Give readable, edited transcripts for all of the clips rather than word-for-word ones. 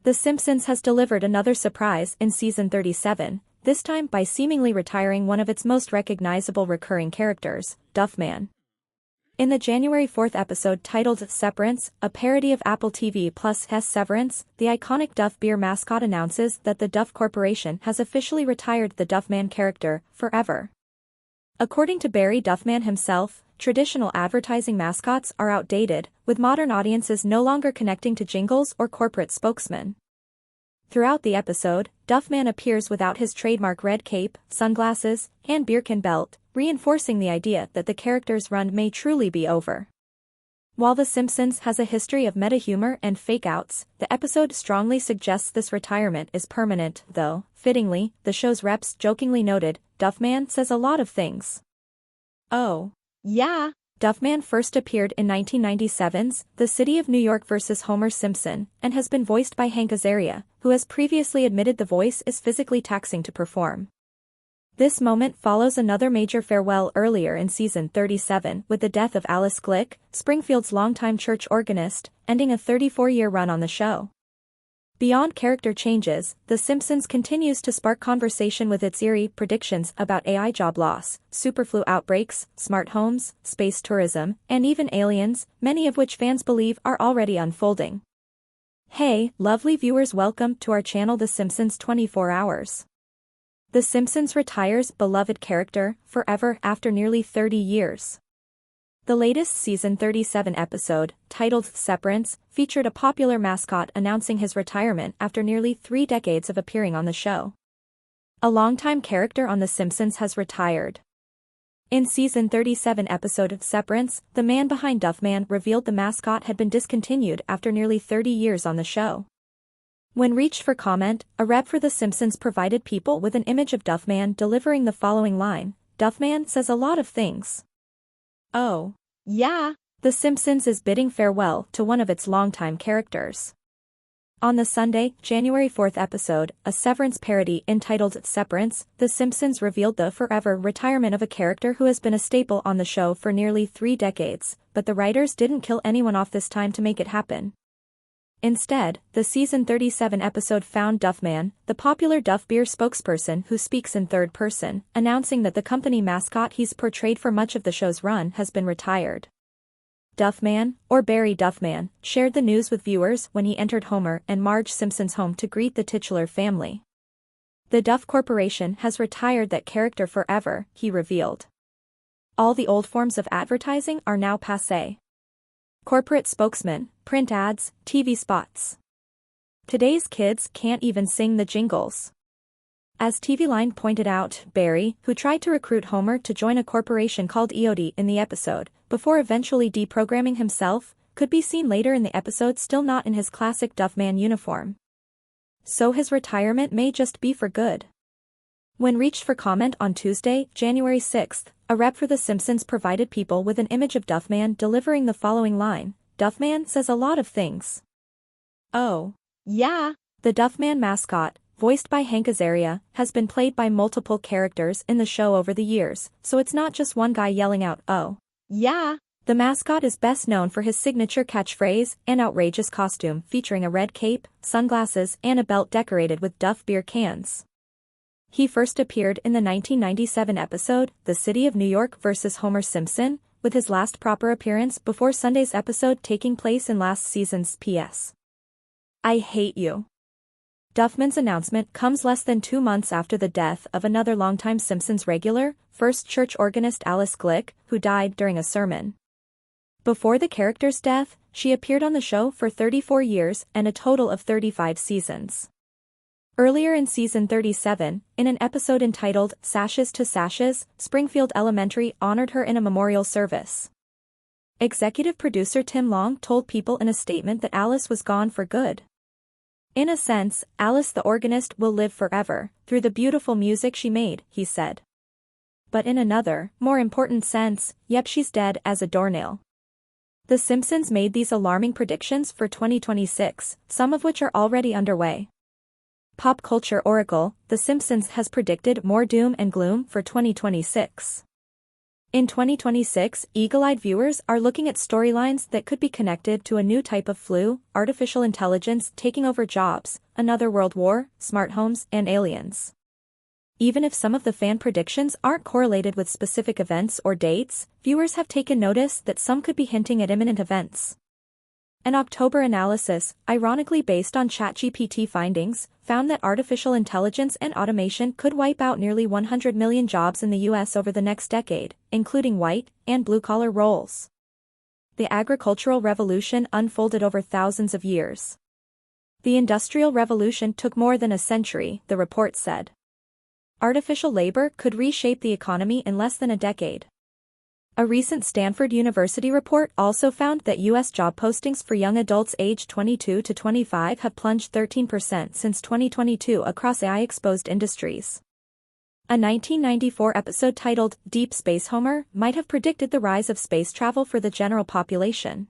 The Simpsons has delivered another surprise in season 37, this time by seemingly retiring one of its most recognizable recurring characters, Duffman. In the January 4th episode titled Severance, a parody of Apple TV Plus' Severance, the iconic Duff beer mascot announces that the Duff Corporation has officially retired the Duffman character, forever. According to Barry Duffman himself, traditional advertising mascots are outdated, with modern audiences no longer connecting to jingles or corporate spokesmen. Throughout the episode, Duffman appears without his trademark red cape, sunglasses, and beer can belt, reinforcing the idea that the character's run may truly be over. While The Simpsons has a history of meta-humor and fake-outs, the episode strongly suggests this retirement is permanent, though, fittingly, the show's reps jokingly noted, Duffman says a lot of things. Oh, yeah. Duffman first appeared in 1997's The City of New York vs. Homer Simpson, and has been voiced by Hank Azaria, who has previously admitted the voice is physically taxing to perform. This moment follows another major farewell earlier in season 37 with the death of Alice Glick, Springfield's longtime church organist, ending a 34-year run on the show. Beyond character changes, The Simpsons continues to spark conversation with its eerie predictions about AI job loss, superflu outbreaks, smart homes, space tourism, and even aliens, many of which fans believe are already unfolding. Hey, lovely viewers, welcome to our channel The Simpsons 24 Hours. The Simpsons retires beloved character forever after nearly 30 years. The latest season 37 episode, titled Severance, featured a popular mascot announcing his retirement after nearly 3 decades of appearing on the show. A longtime character on The Simpsons has retired. In season 37 episode of Severance, the man behind Duffman revealed the mascot had been discontinued after nearly 30 years on the show. When reached for comment, a rep for The Simpsons provided people with an image of Duffman delivering the following line, Duffman says a lot of things. Oh, yeah. The Simpsons is bidding farewell to one of its longtime characters. On the Sunday, January 4th episode, a Severance parody entitled Severance, The Simpsons revealed the forever retirement of a character who has been a staple on the show for nearly 3 decades, but the writers didn't kill anyone off this time to make it happen. Instead, the season 37 episode found Duffman, the popular Duff beer spokesperson who speaks in third person, announcing that the company mascot he's portrayed for much of the show's run has been retired. Duffman, or Barry Duffman, shared the news with viewers when he entered Homer and Marge Simpson's home to greet the titular family. The Duff Corporation has retired that character forever, he revealed. All the old forms of advertising are now passé. Corporate spokesmen, print ads, TV spots. Today's kids can't even sing the jingles. As TV Line pointed out, Barry, who tried to recruit Homer to join a corporation called EOD in the episode, before eventually deprogramming himself, could be seen later in the episode still not in his classic Duffman uniform. So his retirement may just be for good. When reached for comment on Tuesday, January 6th, a rep for The Simpsons provided people with an image of Duffman delivering the following line, Duffman says a lot of things. Oh, yeah. The Duffman mascot, voiced by Hank Azaria, has been played by multiple characters in the show over the years, so it's not just one guy yelling out, oh, yeah. The mascot is best known for his signature catchphrase and outrageous costume featuring a red cape, sunglasses, and a belt decorated with Duff beer cans. He first appeared in the 1997 episode, The City of New York vs. Homer Simpson, with his last proper appearance before Sunday's episode taking place in last season's P.S. I Hate You. Duffman's announcement comes less than 2 months after the death of another longtime Simpsons regular, first church organist Alice Glick, who died during a sermon. Before the character's death, she appeared on the show for 34 years and a total of 35 seasons. Earlier in season 37, in an episode entitled Sashes to Sashes, Springfield Elementary honored her in a memorial service. Executive producer Tim Long told people in a statement that Alice was gone for good. In a sense, Alice the organist will live forever, through the beautiful music she made, he said. But in another, more important sense, yep, she's dead as a doornail. The Simpsons made these alarming predictions for 2026, some of which are already underway. Pop culture oracle, The Simpsons has predicted more doom and gloom for 2026. In 2026, eagle-eyed viewers are looking at storylines that could be connected to a new type of flu, artificial intelligence taking over jobs, another world war, smart homes, and aliens. Even if some of the fan predictions aren't correlated with specific events or dates, viewers have taken notice that some could be hinting at imminent events. An October analysis, ironically based on ChatGPT findings, found that artificial intelligence and automation could wipe out nearly 100 million jobs in the U.S. over the next decade, including white and blue-collar roles. The agricultural revolution unfolded over thousands of years. The Industrial Revolution took more than a century, the report said. Artificial labor could reshape the economy in less than a decade. A recent Stanford University report also found that U.S. job postings for young adults aged 22 to 25 have plunged 13% since 2022 across AI-exposed industries. A 1994 episode titled Deep Space Homer might have predicted the rise of space travel for the general population.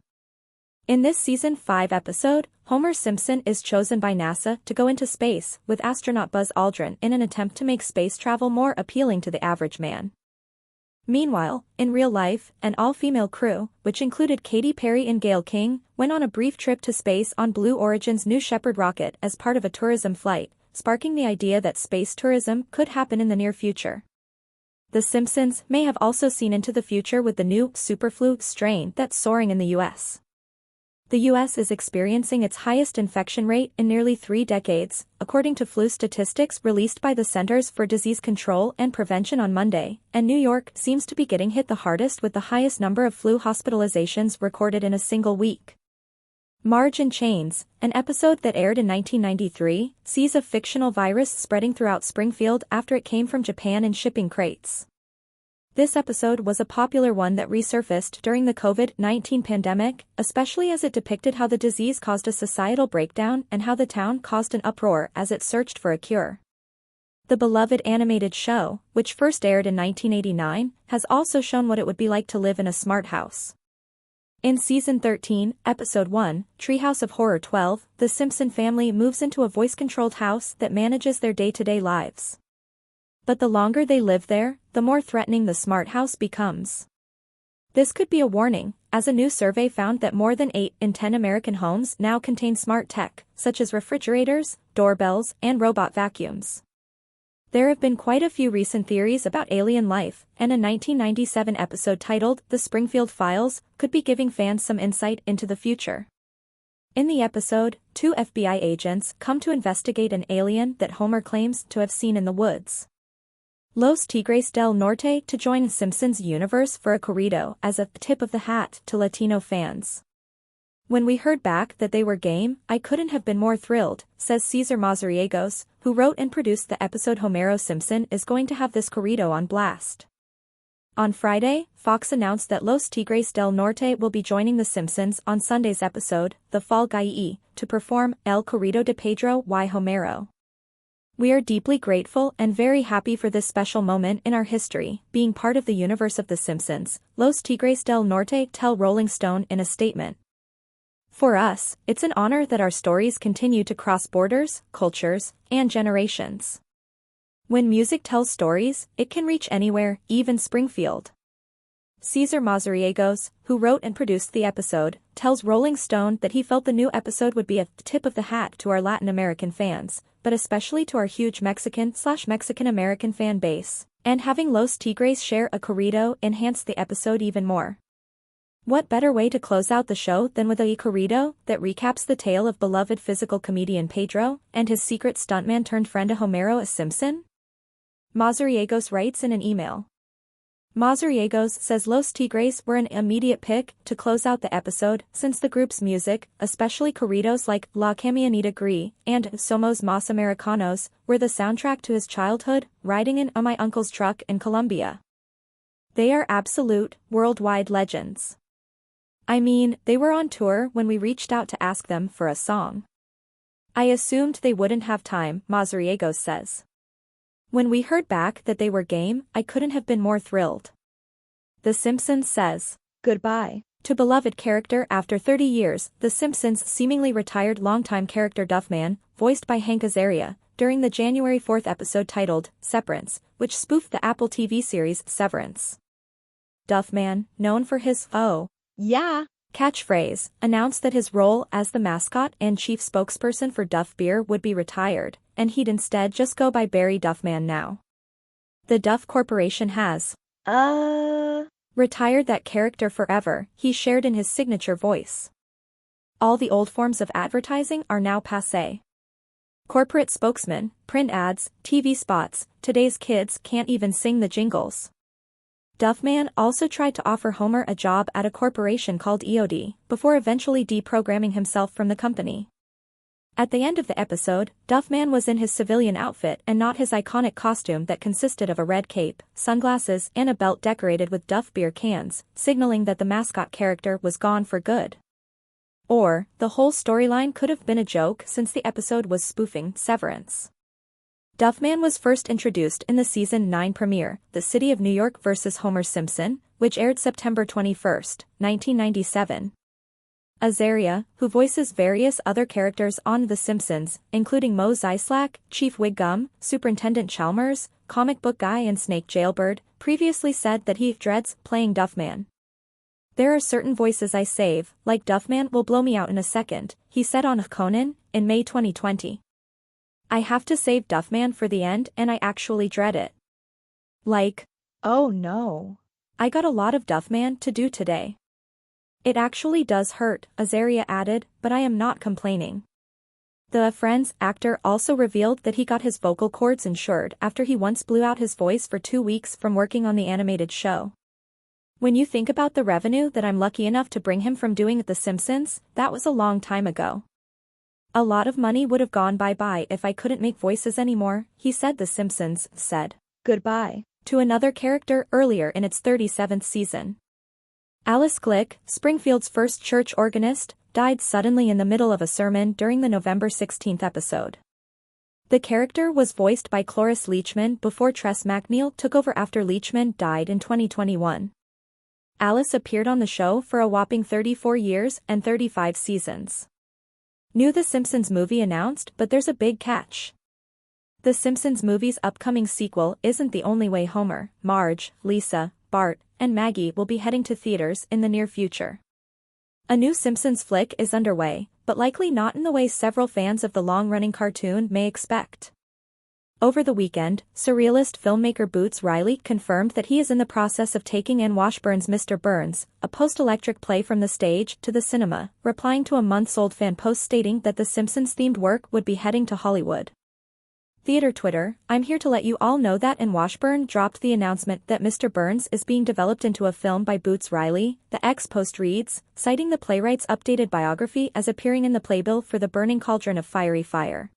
In this Season 5 episode, Homer Simpson is chosen by NASA to go into space with astronaut Buzz Aldrin in an attempt to make space travel more appealing to the average man. Meanwhile, in real life, an all-female crew, which included Katy Perry and Gayle King, went on a brief trip to space on Blue Origin's New Shepard rocket as part of a tourism flight, sparking the idea that space tourism could happen in the near future. The Simpsons may have also seen into the future with the new superflu strain that's soaring in the U.S. The U.S. is experiencing its highest infection rate in nearly 3 decades, according to flu statistics released by the Centers for Disease Control and Prevention on Monday, and New York seems to be getting hit the hardest with the highest number of flu hospitalizations recorded in a single week. Marge in Chains, an episode that aired in 1993, sees a fictional virus spreading throughout Springfield after it came from Japan in shipping crates. This episode was a popular one that resurfaced during the COVID-19 pandemic, especially as it depicted how the disease caused a societal breakdown and how the town caused an uproar as it searched for a cure. The beloved animated show, which first aired in 1989, has also shown what it would be like to live in a smart house. In Season 13, Episode 1, Treehouse of Horror 12, the Simpson family moves into a voice-controlled house that manages their day-to-day lives. But the longer they live there, the more threatening the smart house becomes. This could be a warning, as a new survey found that more than 8 in 10 American homes now contain smart tech, such as refrigerators, doorbells, and robot vacuums. There have been quite a few recent theories about alien life, and a 1997 episode titled The Springfield Files could be giving fans some insight into the future. In the episode, 2 FBI agents come to investigate an alien that Homer claims to have seen in the woods. Los Tigres del Norte to join Simpsons universe for a corrido as a tip of the hat to Latino fans. When we heard back that they were game, I couldn't have been more thrilled, says Cesar Mazariegos, who wrote and produced the episode. Homero Simpson is going to have this corrido on blast. On Friday, Fox announced that Los Tigres del Norte will be joining The Simpsons on Sunday's episode, The Fall Guy, to perform El Corrido de Pedro y Homero. We are deeply grateful and very happy for this special moment in our history, being part of the universe of The Simpsons, Los Tigres del Norte tell Rolling Stone in a statement. For us, it's an honor that our stories continue to cross borders, cultures, and generations. When music tells stories, it can reach anywhere, even Springfield. Cesar Mazariegos, who wrote and produced the episode, tells Rolling Stone that he felt the new episode would be a tip of the hat to our Latin American fans, but especially to our huge Mexican-American fan base, and having Los Tigres share a corrido enhanced the episode even more. What better way to close out the show than with a corrido that recaps the tale of beloved physical comedian Pedro and his secret stuntman turned friend Homero a Simpson? Mazariegos writes in an email. Mazariegos says Los Tigres were an immediate pick to close out the episode since the group's music, especially corridos like La Camioneta Gris and Somos Más Americanos, were the soundtrack to his childhood, riding in my uncle's truck in Colombia. They are absolute, worldwide legends. I mean, they were on tour when we reached out to ask them for a song. I assumed they wouldn't have time, Mazariegos says. When we heard back that they were game, I couldn't have been more thrilled. The Simpsons says goodbye to beloved character after 30 years. The Simpsons seemingly retired longtime character Duffman, voiced by Hank Azaria, during the January 4th episode titled Severance, which spoofed the Apple TV series Severance. Duffman, known for his "oh, yeah" catchphrase, announced that his role as the mascot and chief spokesperson for Duff Beer would be retired, and he'd instead just go by Barry Duffman now. The Duff Corporation has retired that character forever, he shared in his signature voice. All the old forms of advertising are now passé. Corporate spokesman, print ads, TV spots, today's kids can't even sing the jingles. Duffman also tried to offer Homer a job at a corporation called EOD, before eventually deprogramming himself from the company. At the end of the episode, Duffman was in his civilian outfit and not his iconic costume that consisted of a red cape, sunglasses and a belt decorated with Duff beer cans, signaling that the mascot character was gone for good. Or, the whole storyline could have been a joke since the episode was spoofing Severance. Duffman was first introduced in the season 9 premiere, The City of New York vs. Homer Simpson, which aired September 21, 1997. Azaria, who voices various other characters on The Simpsons, including Moe Zyslak, Chief Wiggum, Superintendent Chalmers, Comic Book Guy and Snake Jailbird, previously said that he dreads playing Duffman. "There are certain voices I save, like Duffman will blow me out in a second," he said on Conan, in May 2020. "I have to save Duffman for the end and I actually dread it. Like, oh no. I got a lot of Duffman to do today. It actually does hurt," Azaria added, "but I am not complaining." The Friends actor also revealed that he got his vocal cords insured after he once blew out his voice for 2 weeks from working on the animated show. "When you think about the revenue that I'm lucky enough to bring him from doing The Simpsons, that was a long time ago. A lot of money would have gone bye-bye if I couldn't make voices anymore," he said. The Simpsons said goodbye to another character earlier in its 37th season. Alice Glick, Springfield's first church organist, died suddenly in the middle of a sermon during the November 16 episode. The character was voiced by Cloris Leachman before Tress MacNeille took over after Leachman died in 2021. Alice appeared on the show for a whopping 34 years and 35 seasons. New The Simpsons movie announced, but there's a big catch. The Simpsons movie's upcoming sequel isn't the only way Homer, Marge, Lisa, Bart, and Maggie will be heading to theaters in the near future. A new Simpsons flick is underway, but likely not in the way several fans of the long-running cartoon may expect. Over the weekend, surrealist filmmaker Boots Riley confirmed that he is in the process of taking Anne Washburn's Mr. Burns, a post-electric play from the stage, to the cinema, replying to a months-old fan post stating that the Simpsons-themed work would be heading to Hollywood. Theater Twitter, "I'm here to let you all know that Anne Washburn dropped the announcement that Mr. Burns is being developed into a film by Boots Riley," the X post reads, citing the playwright's updated biography as appearing in the playbill for The Burning Cauldron of Fiery Fire.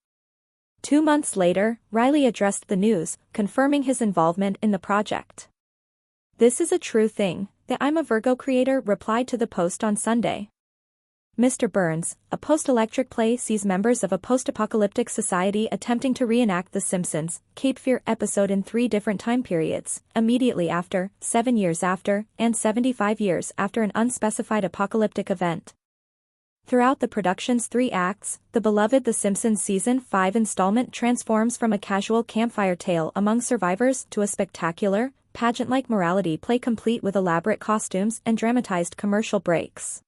2 months later, Riley addressed the news, confirming his involvement in the project. "This is a true thing," the I'm a Virgo creator replied to the post on Sunday. Mr. Burns, a post-electric play, sees members of a post-apocalyptic society attempting to reenact The Simpsons' Cape Fear episode in 3 different time periods, immediately after, 7 years after, and 75 years after an unspecified apocalyptic event. Throughout the production's 3 acts, the beloved The Simpsons Season 5 installment transforms from a casual campfire tale among survivors to a spectacular, pageant-like morality play complete with elaborate costumes and dramatized commercial breaks.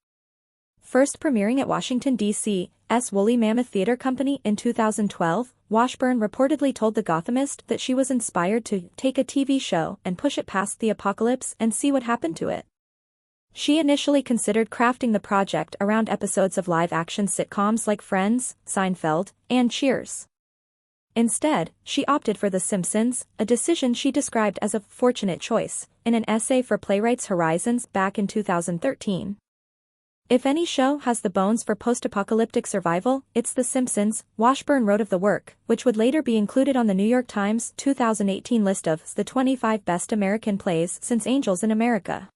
First premiering at Washington, D.C.'s Woolly Mammoth Theater Company in 2012, Washburn reportedly told The Gothamist that she was inspired to take a TV show and push it past the apocalypse and see what happened to it. She initially considered crafting the project around episodes of live-action sitcoms like Friends, Seinfeld, and Cheers. Instead, she opted for The Simpsons, a decision she described as a fortunate choice, in an essay for Playwrights Horizons back in 2013. "If any show has the bones for post-apocalyptic survival, it's The Simpsons," Washburn wrote of the work, which would later be included on the New York Times 2018 list of the 25 best American plays since Angels in America.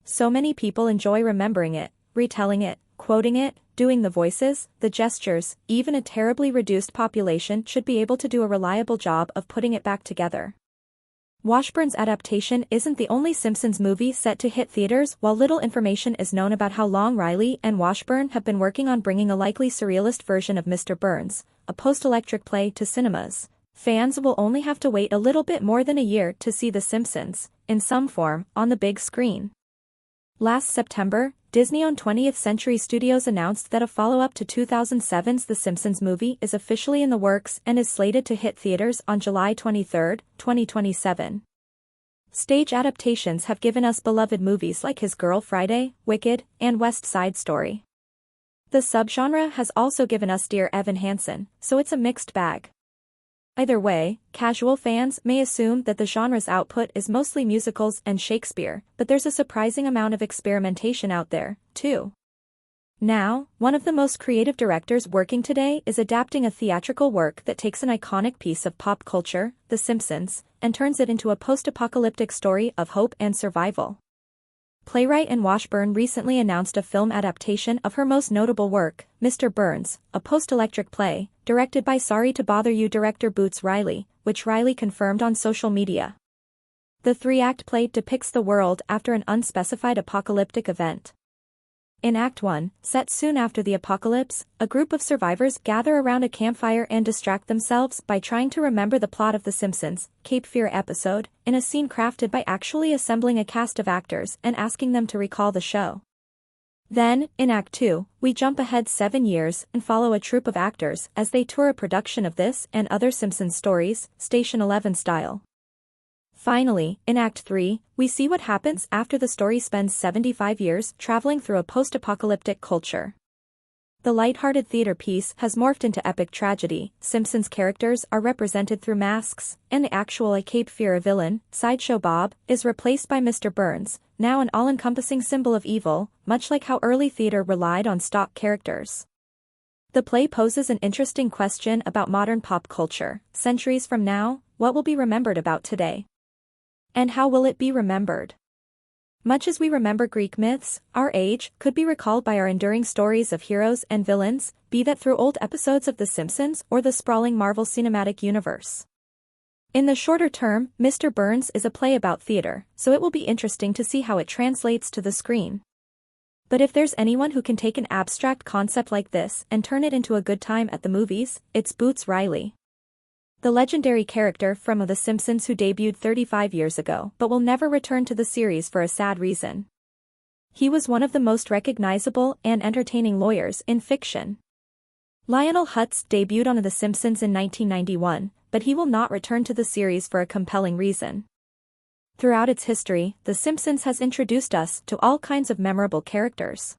"So many people enjoy remembering it, retelling it, quoting it, doing the voices, the gestures, even a terribly reduced population should be able to do a reliable job of putting it back together." Washburn's adaptation isn't the only Simpsons movie set to hit theaters. While little information is known about how long Riley and Washburn have been working on bringing a likely surrealist version of Mr. Burns, a post-electric play, to cinemas, Fans will only have to wait a little bit more than a year to see The Simpsons, in some form, on the big screen. Last September, Disney-owned 20th Century Studios announced that a follow-up to 2007's The Simpsons movie is officially in the works and is slated to hit theaters on July 23, 2027. Stage adaptations have given us beloved movies like His Girl Friday, Wicked, and West Side Story. The subgenre has also given us Dear Evan Hansen, so it's a mixed bag. Either way, casual fans may assume that the genre's output is mostly musicals and Shakespeare, but there's a surprising amount of experimentation out there, too. Now, one of the most creative directors working today is adapting a theatrical work that takes an iconic piece of pop culture, The Simpsons, and turns it into a post-apocalyptic story of hope and survival. Playwright Anne Washburn recently announced a film adaptation of her most notable work, Mr. Burns, a post-electric play, directed by Sorry to Bother You director Boots Riley, which Riley confirmed on social media. The three-act play depicts the world after an unspecified apocalyptic event. In Act 1, set soon after the apocalypse, a group of survivors gather around a campfire and distract themselves by trying to remember the plot of The Simpsons' Cape Fear episode, in a scene crafted by actually assembling a cast of actors and asking them to recall the show. Then, in Act 2, we jump ahead 7 years and follow a troupe of actors as they tour a production of this and other Simpsons stories, Station 11 style. Finally, in Act 3, we see what happens after the story spends 75 years traveling through a post-apocalyptic culture. The light-hearted theater piece has morphed into epic tragedy. Simpsons characters are represented through masks, and the actual Cape Fear villain, Sideshow Bob, is replaced by Mr. Burns, now an all-encompassing symbol of evil, much like how early theater relied on stock characters. The play poses an interesting question about modern pop culture. Centuries from now, what will be remembered about today? And how will it be remembered? Much as we remember Greek myths, our age could be recalled by our enduring stories of heroes and villains, be that through old episodes of The Simpsons or the sprawling Marvel Cinematic Universe. In the shorter term, Mr. Burns is a play about theater, so it will be interesting to see how it translates to the screen. But if there's anyone who can take an abstract concept like this and turn it into a good time at the movies, it's Boots Riley. The legendary character from The Simpsons who debuted 35 years ago but will never return to the series for a sad reason. He was one of the most recognizable and entertaining lawyers in fiction. Lionel Hutz debuted on The Simpsons in 1991, but he will not return to the series for a compelling reason. Throughout its history, The Simpsons has introduced us to all kinds of memorable characters.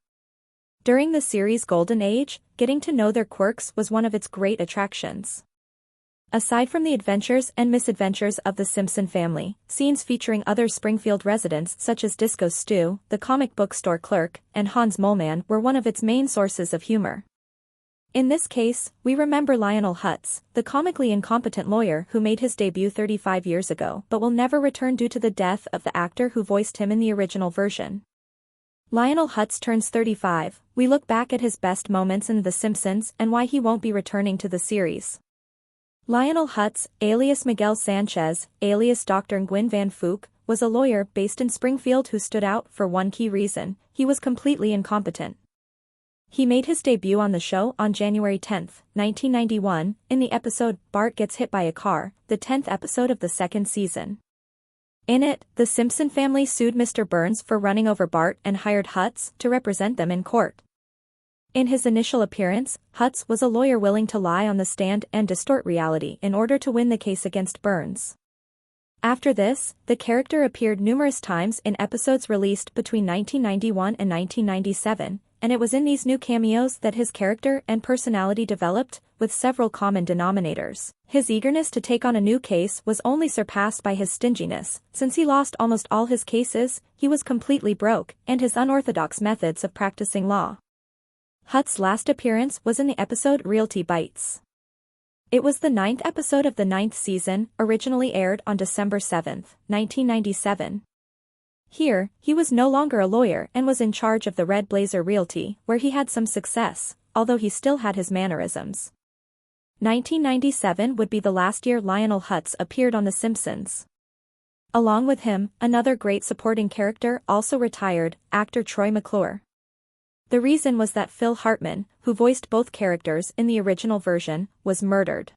During the series' golden age, getting to know their quirks was one of its great attractions. Aside from the adventures and misadventures of the Simpson family, scenes featuring other Springfield residents such as Disco Stu, the comic book store clerk, and Hans Moleman were one of its main sources of humor. In this case, we remember Lionel Hutz, the comically incompetent lawyer who made his debut 35 years ago but will never return due to the death of the actor who voiced him in the original version. Lionel Hutz turns 35, we look back at his best moments in The Simpsons and why he won't be returning to the series. Lionel Hutz, alias Miguel Sanchez, alias Dr. Nguyen Van Phuc, was a lawyer based in Springfield who stood out for one key reason: he was completely incompetent. He made his debut on the show on January 10, 1991, in the episode Bart Gets Hit by a Car, the 10th episode of the second season. In it, the Simpson family sued Mr. Burns for running over Bart and hired Hutz to represent them in court. In his initial appearance, Hutz was a lawyer willing to lie on the stand and distort reality in order to win the case against Burns. After this, the character appeared numerous times in episodes released between 1991 and 1997, and it was in these new cameos that his character and personality developed, with several common denominators. His eagerness to take on a new case was only surpassed by his stinginess. Since he lost almost all his cases, he was completely broke, and his unorthodox methods of practicing law. Hutz's last appearance was in the episode Realty Bites. It was the 9th episode of the 9th season, originally aired on December 7, 1997. Here, he was no longer a lawyer and was in charge of the Red Blazer Realty, where he had some success, although he still had his mannerisms. 1997 would be the last year Lionel Hutz appeared on The Simpsons. Along with him, another great supporting character also retired, actor Troy McClure. The reason was that Phil Hartman, who voiced both characters in the original version, was murdered.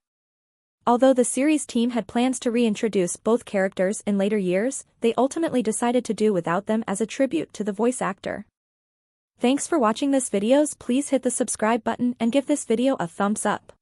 Although the series team had plans to reintroduce both characters in later years, they ultimately decided to do without them as a tribute to the voice actor. Thanks for watching this videos. Please hit the subscribe button and give this video a thumbs up.